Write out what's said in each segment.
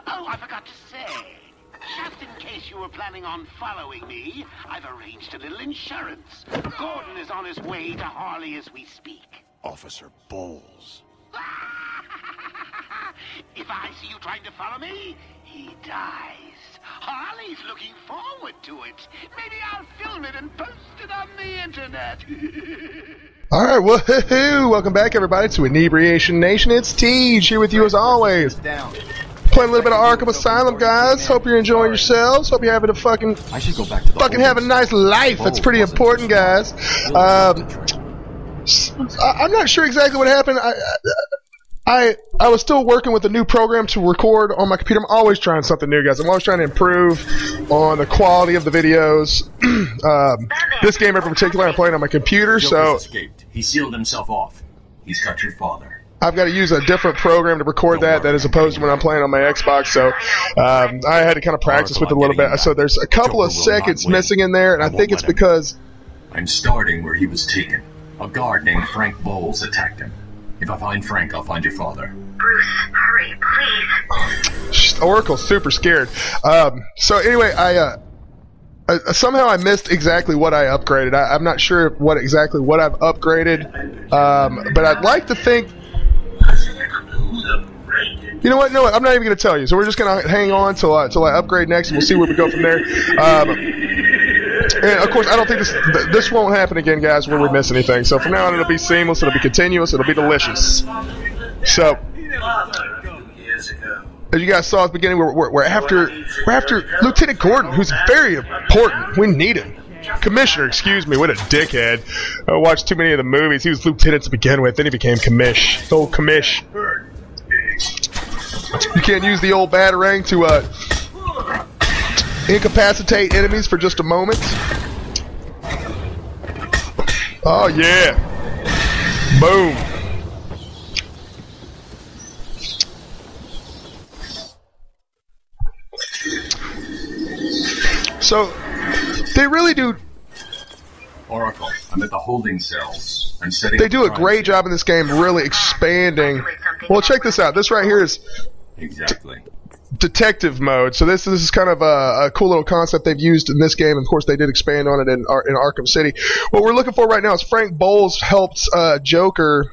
Oh, I forgot to say. Just in case you were planning on following me, I've arranged a little insurance. Gordon is on his way to Harley as we speak. Officer Bowles. If I see you trying to follow me, he dies. Harley's looking forward to it. Maybe I'll film it and post it on the internet. Alright, woohoo! Welcome back, everybody, to Inebriation Nation. It's Teeje here with you as always. Playing a little bit of Arkham Asylum, guys. Hope you're enjoying yourselves. Hope you're having a fucking have a nice life. That's pretty important, guys. I'm not sure exactly what happened. I was still working with a new program to record on my computer. I'm always trying something new, guys. I'm always trying to improve on the quality of the videos. This game in particular, I'm playing on my computer, so escaped. He sealed himself off. He's got your father. I've got to use a different program to record that as opposed to when I'm playing on my Xbox. So I had to kind of practice with it a little bit. So there's a couple of seconds missing in there, and I think it's because I'm starting where he was taken. A guard named Frank Bowles attacked him. If I find Frank, I'll find your father. Bruce, hurry, please. Oracle's super scared. So anyway, I somehow I missed exactly what I upgraded. I'm not sure what I've upgraded, but I'd like to think. You know what? No, I'm not even going to tell you. So we're just going to hang on till I upgrade next, and we'll see where we go from there. And of course, I don't think this won't happen again, guys, where we miss anything. So from now on, it'll be seamless, it'll be continuous, it'll be delicious. So, as you guys saw at the beginning, we're after Lieutenant Gordon, who's very important. We need him. Commissioner, excuse me, what a dickhead. I watched too many of the movies. He was lieutenant to begin with, then he became commish. Old commish. You can't use the old batarang to incapacitate enemies for just a moment. Oh yeah. Boom. So they really do. Oracle, I'm at the holding cells. I'm setting. They do a great job in this game, really expanding. Well, check this out. This right here is exactly detective mode. So this is kind of a cool little concept they've used in this game. Of course, they did expand on it in Arkham City. What we're looking for right now is Frank Bowles helped Joker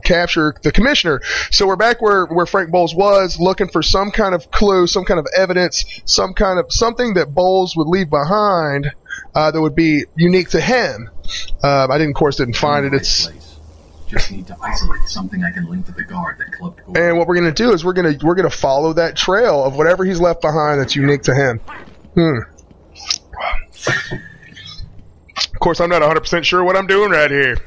capture the commissioner. So we're back where Frank Bowles was, looking for some kind of clue, some kind of evidence, something that Bowles would leave behind that would be unique to him. I didn't find it. It's just need to isolate something I can link to the guard that clubbed Gordon. And what we're gonna do is we're gonna follow that trail of whatever he's left behind that's unique to him. Of course, I'm not 100% sure what I'm doing right here.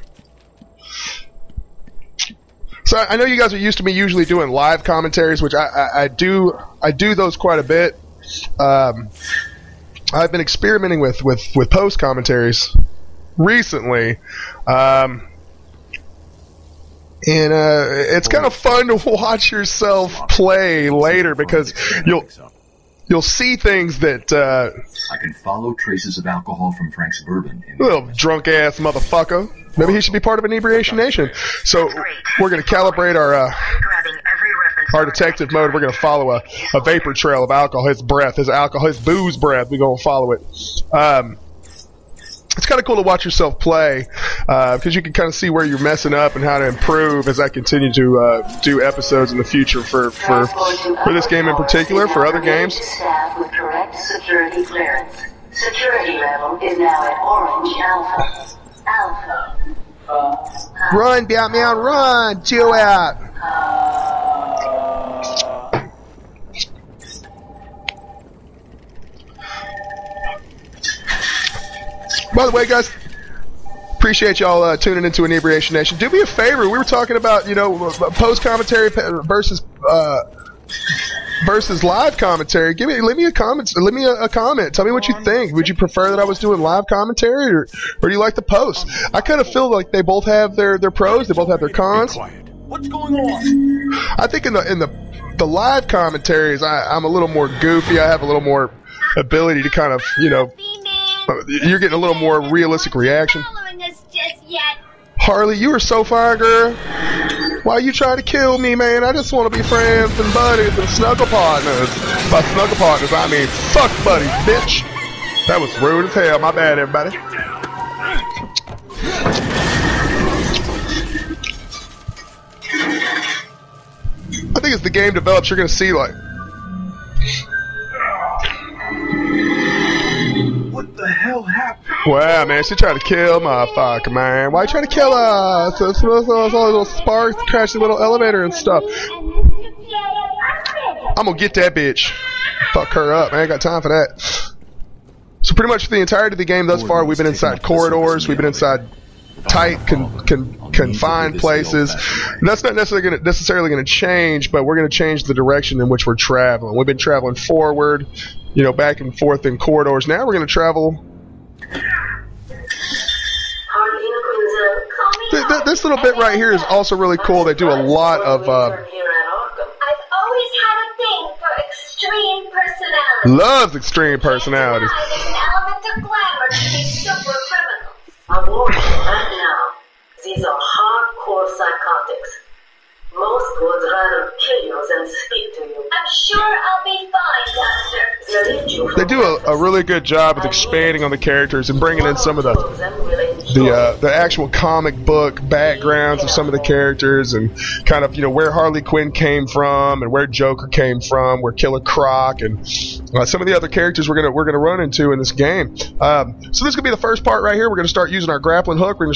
So I know you guys are used to me usually doing live commentaries, which I do those quite a bit. I've been experimenting with post commentaries recently. And it's kind of fun to watch yourself play later because you'll see things that I can follow traces of alcohol from Frank's bourbon. Little drunk ass motherfucker. Maybe he should be part of Inebriation Nation. So we're going to calibrate our detective mode. We're going to follow a vapor trail of alcohol. His breath, his booze breath. We're going to follow it. It's kind of cool to watch yourself play because you can kind of see where you're messing up and how to improve as I continue to do episodes in the future for this game in particular, for other games. Staff with correct security clearance. Security level is now at Orange Alpha. Run, Batman, run! Chill out! By the way, guys, appreciate y'all tuning into Inebriation Nation. Do me a favor. We were talking about, post commentary versus live commentary. Leave me a comment. Tell me what you think. Would you prefer that I was doing live commentary, or do you like the post? I kind of feel like they both have their pros. They both have their cons. What's going on? I think in the live commentaries, I'm a little more goofy. I have a little more ability to kind of, you're getting a little more realistic reaction. Harley, you are so fire, girl. Why you trying to kill me, man? I just want to be friends and buddies and snuggle partners. By snuggle partners, I mean fuck buddies, bitch. That was rude as hell. My bad, everybody. I think as the game develops, you're gonna see like, What the hell happened? wow, man, she tried to kill motherfucker, man. Why you trying to kill us? So all little sparks, crash the little elevator and stuff. I'm gonna get that bitch. Fuck her up, man. I ain't got time for that. So pretty much for the entirety of the game thus far, we've been inside corridors, we've been inside tight, confined places. And that's not necessarily going to change, but we're going to change the direction in which we're traveling. We've been traveling forward, you know, back and forth in corridors. Now we're going to travel. This little bit right here is also really cool. They do a lot of. I've always had a thing for extreme personality. Loves extreme personalities. There's an element of glamour to these super criminals. I'm warning you right now. These are hardcore psychotics. Most would rather kill you than speak to you. I'm sure I'll be fine, Doctor. They do a really good job of expanding on the characters and bringing in some of the actual comic book backgrounds of some of the characters and kind of, you know, where Harley Quinn came from and where Joker came from, where Killer Croc and some of the other characters we're gonna run into in this game. So this is gonna be the first part right here. We're gonna start using our grappling hook. We're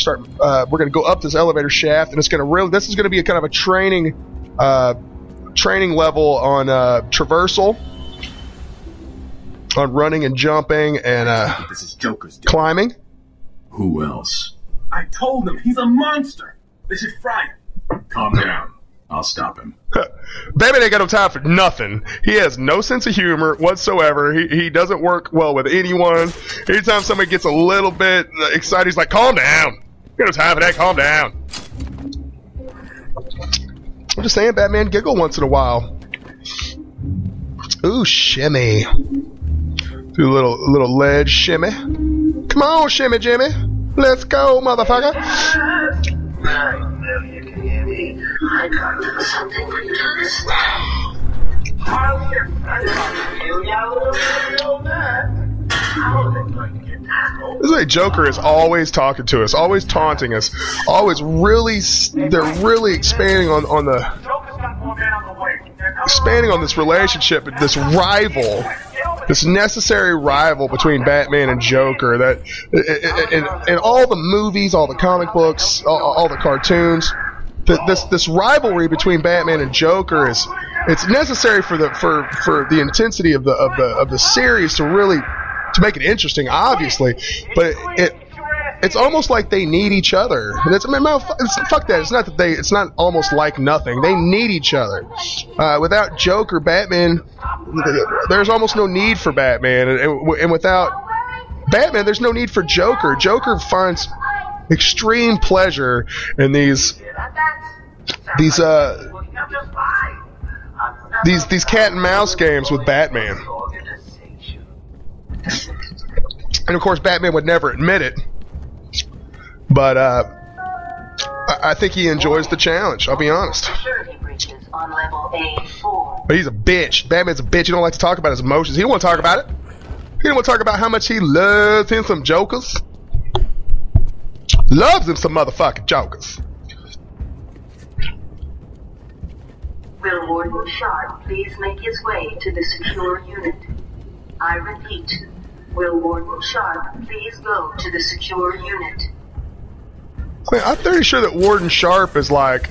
gonna go up this elevator shaft, and this is gonna be a kind of a training level on traversal, on running and jumping and This is Joker's doing. climbing. Who else? I told him he's a monster. They should fry him. Calm down. I'll stop him. Batman ain't got no time for nothing. He has no sense of humor whatsoever. He doesn't work well with anyone. Anytime somebody gets a little bit excited, he's like, calm down. You got no time for that, calm down. I'm just saying, Batman, giggle once in a while. Ooh, shimmy. Do a little ledge shimmy. Come on, shimmy Jimmy. Let's go, motherfucker. I know you can hear me. I got something for you to understand. Harley, you got a little bit of that. How are they going to get past all This is like Joker is always talking to us, always taunting us, always they're really expanding on the Joker's got more men on the way. expanding on this relationship, this rival, this necessary rival between Batman and Joker. That in all the movies, all the comic books, all the cartoons, this rivalry between Batman and Joker it's necessary for the intensity of the series to make it interesting, obviously, but it's almost like they need each other. And fuck that. It's not almost like nothing. They need each other. Without Joker, Batman, there's almost no need for Batman, and without Batman, there's no need for Joker. Joker finds extreme pleasure in these cat and mouse games with Batman. And of course, Batman would never admit it, but I think he enjoys the challenge. I'll be honest. Security breaches on level A4. But he's a bitch. Batman's a bitch. He don't like to talk about his emotions. He don't want to talk about it. He don't want to talk about how much he loves him some Jokers. Loves him some motherfucking Jokers. Will Warden Sharp please make his way to the secure unit? I repeat, will Warden Sharp please go to the secure unit? I'm pretty sure that Warden Sharp is like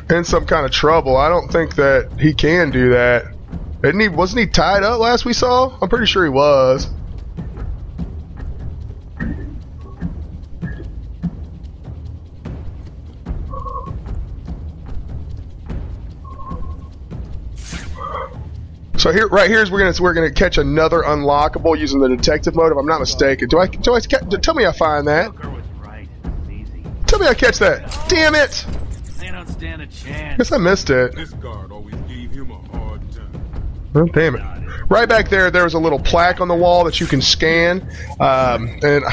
in some kind of trouble. I don't think that he can do that. Wasn't he tied up last we saw? I'm pretty sure he was. So right here is we're gonna catch another unlockable using the detective mode, if I'm not mistaken. Tell me I find that. Tell me I catch that. Damn it! They don't stand a chance. Guess I missed it. This guard always gave him a hard time. Oh, damn it. Right back there was a little plaque on the wall that you can scan. And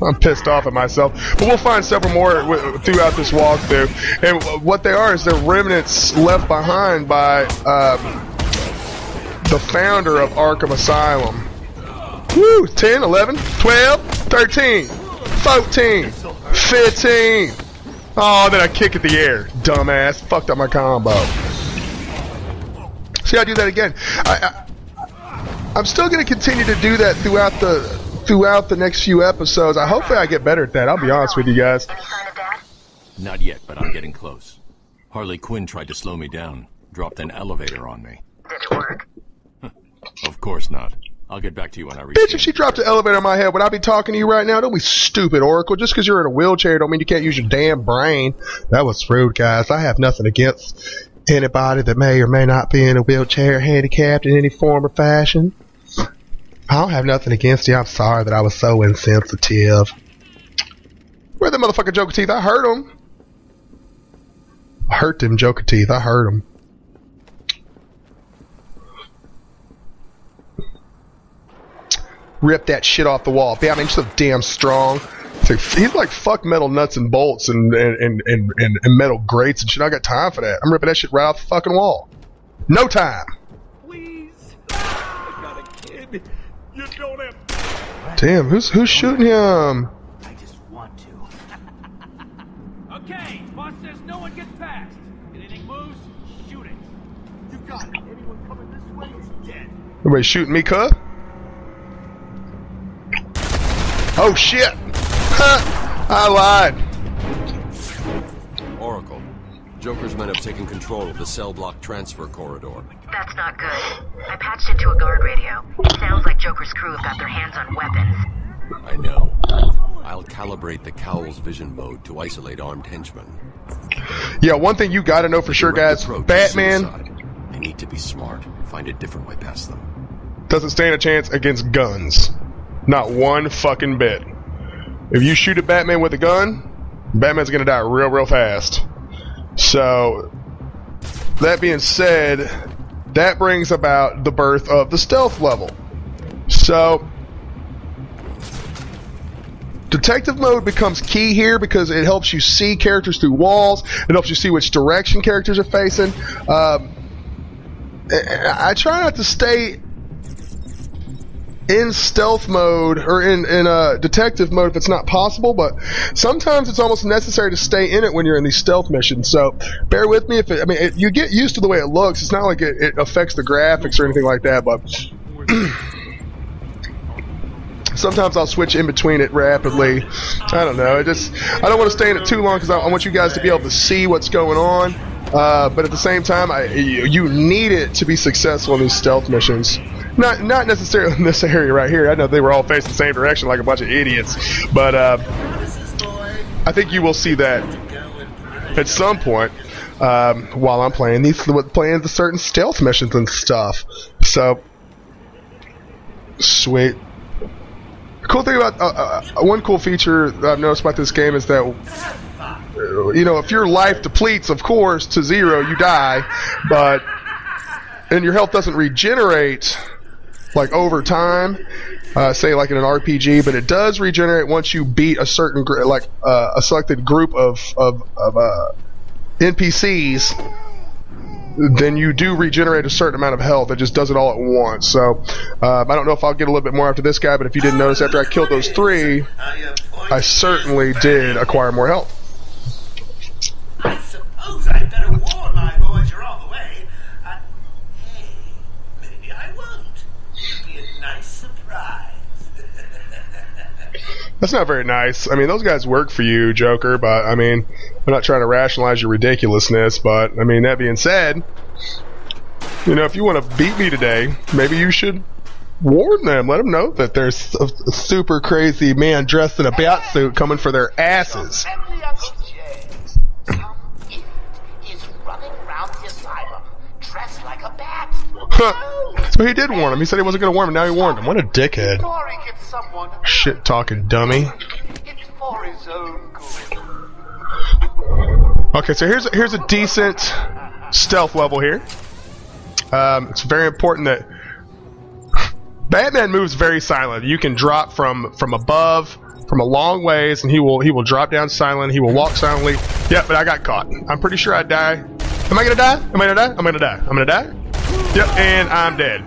I'm pissed off at myself. But we'll find several more throughout this walkthrough. And what they are is they're remnants left behind by the founder of Arkham Asylum. Woo! 10, 11, 12, 13, 14, 15. Oh, then I kick at the air. Dumbass. Fucked up my combo. See, I do that again. I'm still going to continue to do that throughout the next few episodes. Hopefully I get better at that. I'll be honest with you guys. Any sign of Dad? Not yet, but I'm getting close. Harley Quinn tried to slow me down. Dropped an elevator on me. Did it work? Of course not. I'll get back to you when I reach. Bitch, if she dropped an elevator on my head, would I be talking to you right now? Don't be stupid, Oracle. Just because you're in a wheelchair don't mean you can't use your damn brain. That was rude, guys. I have nothing against anybody that may or may not be in a wheelchair, handicapped in any form or fashion. I don't have nothing against you. I'm sorry that I was so insensitive. Where the motherfucking Joker teeth? I hurt him. I hurt them Joker teeth. I hurt him. Rip that shit off the wall. I mean, so damn strong. He's like fuck metal nuts and bolts and metal grates and shit. I got time for that. I'm ripping that shit right off the fucking wall. No time. Please. I'm not a kid. You don't have. Damn, who's shooting him? I just want to. Okay, boss says no one gets past. If anything moves, shoot it. You got it. Anyone coming this way is dead. Everybody shooting me, cuh? Oh shit! I lied. Oracle, Joker's men have taken control of the cell block transfer corridor. That's not good. I patched into a guard radio. It sounds like Joker's crew have got their hands on weapons. I know. I'll calibrate the Cowl's vision mode to isolate armed henchmen. Yeah, one thing you gotta know for sure, guys. Batman They need to be smart. Find a different way past them. doesn't stand a chance against guns. Not one fucking bit. If you shoot at Batman with a gun, Batman's gonna die real fast. So, that being said, that brings about the birth of the stealth level. So, detective mode becomes key here because it helps you see characters through walls. It helps you see which direction characters are facing. I try not to stay in stealth mode or in detective mode if it's not possible, but sometimes it's almost necessary to stay in it when you're in these stealth missions. So bear with me if you get used to the way it looks. It's not like it affects the graphics or anything like that, but sometimes I'll switch in between it rapidly. I don't know. I don't want to stay in it too long because I want you guys to be able to see what's going on. But at the same time, you need it to be successful in these stealth missions. Not necessarily in this area right here. I know they were all facing the same direction like a bunch of idiots, but I think you will see that at some point while I'm playing the certain stealth missions and stuff. So sweet. The cool thing about one cool feature that I've noticed about this game is that if your life depletes, of course, to 0, you die, and your health doesn't regenerate like over time, say like in an RPG, but it does regenerate once you beat a certain a selected group of NPCs. Then you do regenerate a certain amount of health. It just does it all at once. So I don't know if I'll get a little bit more after this guy, but if you didn't notice, after I killed those 3, I certainly did acquire more health. I suppose I'd better warn my boys you're on the way. Hey, maybe I won't. It'd be a nice surprise. That's not very nice. I mean, those guys work for you, Joker, but I mean, I'm not trying to rationalize your ridiculousness, but I mean, that being said, if you want to beat me today, maybe you should warn them. Let them know that there's a super crazy man dressed in a bat suit coming for their asses. So he did warn him. He said he wasn't going to warn him. Now he warned him. What a dickhead. Shit talking dummy. Okay, so here's a decent stealth level here. It's very important that Batman moves very silently. You can drop from above from a long ways, and he will drop down silent. He will walk silently. Yeah, but I got caught. I'm pretty sure I'd die. Am I gonna die? Am I gonna die? I'm gonna die. I'm gonna die. Yep, and I'm dead.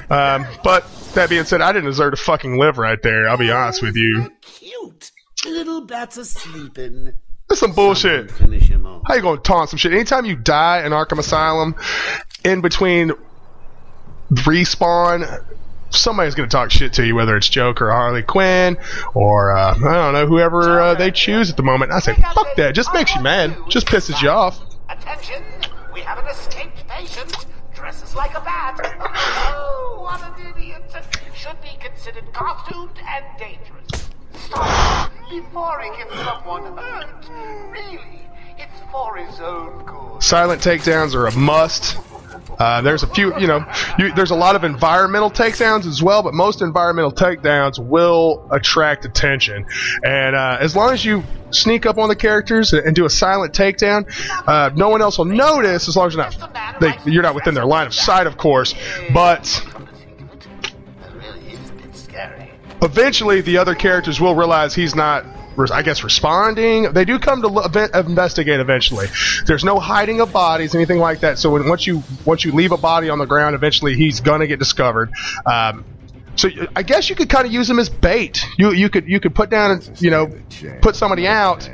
But that being said, I didn't deserve to fucking live right there. I'll be honest with you. Cute. Little bats are sleeping. That's some bullshit. Finish him off. How you gonna taunt some shit? Anytime you die in Arkham Asylum, in between respawn, somebody's gonna talk shit to you, whether it's Joker or Harley Quinn or I don't know, whoever they choose at the moment. I say, fuck that. Just makes you mad. Just pisses you off. Attention! We have an escaped patient. Dresses like a bat. Oh, what an idiot! Should be considered costumed and dangerous. Stop before he gets someone hurt. Really, it's for his own good. Silent takedowns are a must. There's a few, there's a lot of environmental takedowns as well, but most environmental takedowns will attract attention. And as long as you sneak up on the characters and do a silent takedown, no one else will notice, as long as you're not within their line of sight, of course. But eventually, the other characters will realize he's not, I guess, responding. They do come to investigate eventually. There's no hiding of bodies, anything like that. So once you leave a body on the ground, eventually he's gonna get discovered. So I guess you could kind of use him as bait. You could put down, put somebody out,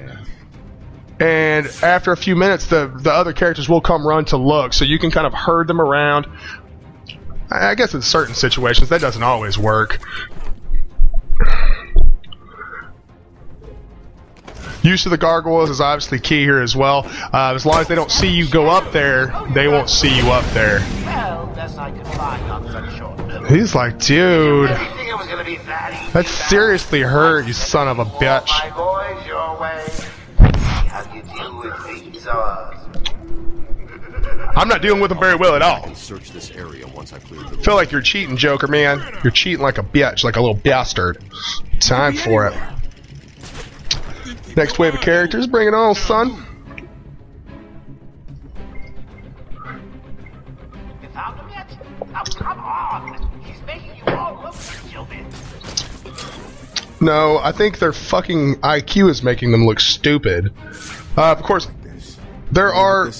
and after a few minutes, the other characters will come run to look. So you can kind of herd them around. I guess in certain situations that doesn't always work. Use of the gargoyles is obviously key here as well. As long as they don't see you go up there, they won't see you up there. Well, best I could find on such short notice. He's like, dude, I didn't think it was gonna be that easy. that seriously hurt, you son of a bitch. My boys, your way. See how you deal with these I'm not dealing with them very well at all. I'll search this area once I clear the I feel like you're cheating, Joker, man. You're cheating like a bitch, like a little bastard. Time for it. Next wave of characters, bring it on, son. You found him yet? Oh, come on! He's making you all look stupid. No, I think their fucking IQ is making them look stupid. Of course, there are.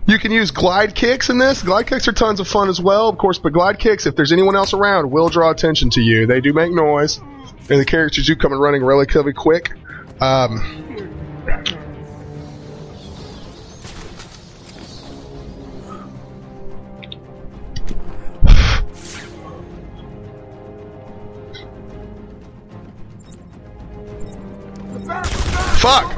You can use glide kicks in this. Glide kicks are tons of fun as well, of course, but glide kicks, if there's anyone else around, will draw attention to you. They do make noise, and the characters do come in running relatively quick. Fuck!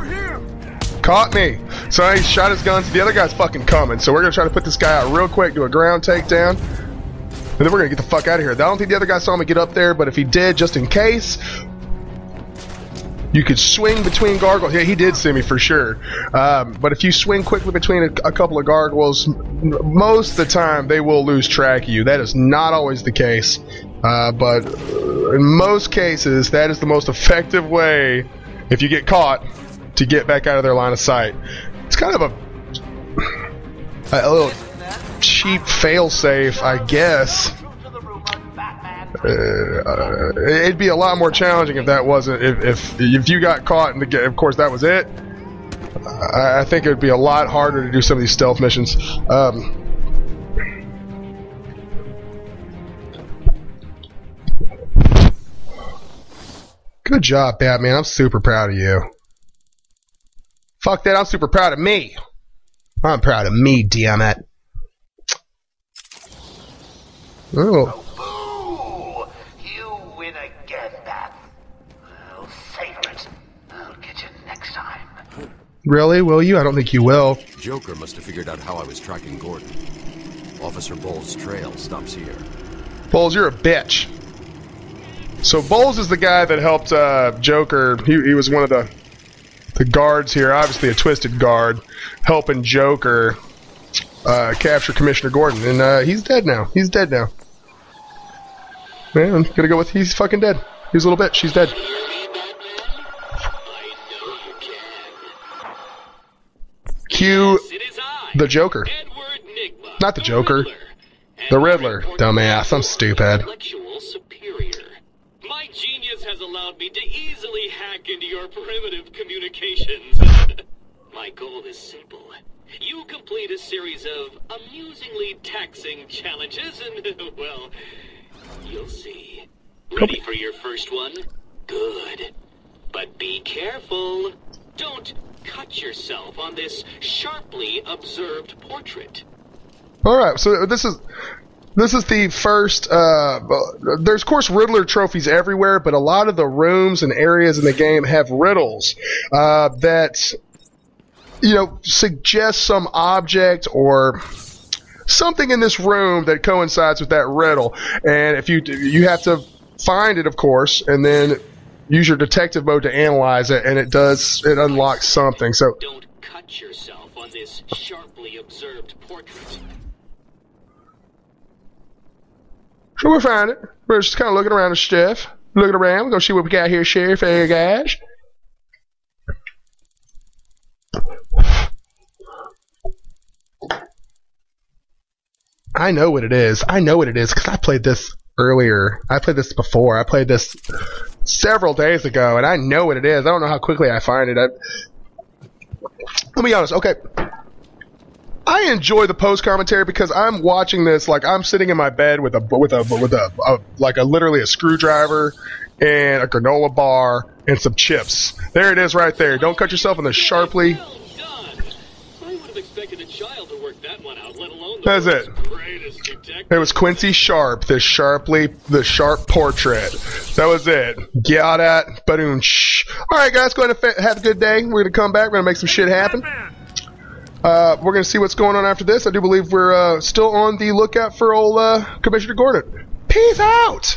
Caught me. So he shot his guns. The other guy's fucking coming. So we're gonna try to put this guy out real quick, do a ground takedown, and then we're gonna get the fuck out of here. I don't think the other guy saw me get up there, but if he did, just in case, you could swing between gargoyles. Yeah, he did see me for sure. But if you swing quickly between a couple of gargoyles, most of the time they will lose track of you. That is not always the case, but in most cases, that is the most effective way, if you get caught, to get back out of their line of sight. It's kind of a little cheap fail-safe, I guess. It'd be a lot more challenging if that wasn't, if you got caught and of course that was it. I think it would be a lot harder to do some of these stealth missions. Good job, Batman. I'm super proud of you. Fuck that, I'm super proud of me. I'm proud of me, damn it. Oh. Boo! You win again, Bat. I'll savor it. I'll get you next time. Really? Will you? I don't think you will. Joker must have figured out how I was tracking Gordon. Officer Bowles' trail stops here. Bowles, you're a bitch. So Bowles is the guy that helped Joker. He was one of the guards here, obviously a twisted guard, helping Joker capture Commissioner Gordon, and he's dead now. He's dead now. Man, I'm gonna go with he's fucking dead. He's a little bitch. She's dead. Cue the Joker. Not the Joker. The Riddler. Dumbass. I'm stupid. has allowed me to easily hack into your primitive communications. My goal is simple. You complete a series of amusingly taxing challenges and, well, you'll see. Ready for your first one? Good. But be careful. Don't cut yourself on this sharply observed portrait. Alright, so this is the first, there's of course Riddler trophies everywhere, but a lot of the rooms and areas in the game have riddles, that, you know, suggest some object or something in this room that coincides with that riddle. And if you have to find it, of course, and then use your detective mode to analyze it, and it unlocks something. So don't cut yourself on this sharply observed portrait. So we'll find it. We're just kind of looking around the stuff. Looking around. We're going to see what we got here, Sheriff. Hey, guys. I know what it is. I know what it is because I played this earlier. I played this before. I played this several days ago, and I know what it is. I don't know how quickly I find it. Let me be honest. Okay. I enjoy the post commentary because I'm watching this like I'm sitting in my bed with literally a screwdriver and a granola bar and some chips. There it is right there. Don't cut yourself on the sharply. Well done. I would have expected a child to work that one out, let alone the That's it. greatest detective. It was Quincy Sharp, the sharp portrait. That was it. Got it. Boom. Alright guys, go ahead and have a good day. We're going to come back. We're going to make some shit happen. We're going to see what's going on after this. I do believe we're still on the lookout for old Commissioner Gordon. Peace out!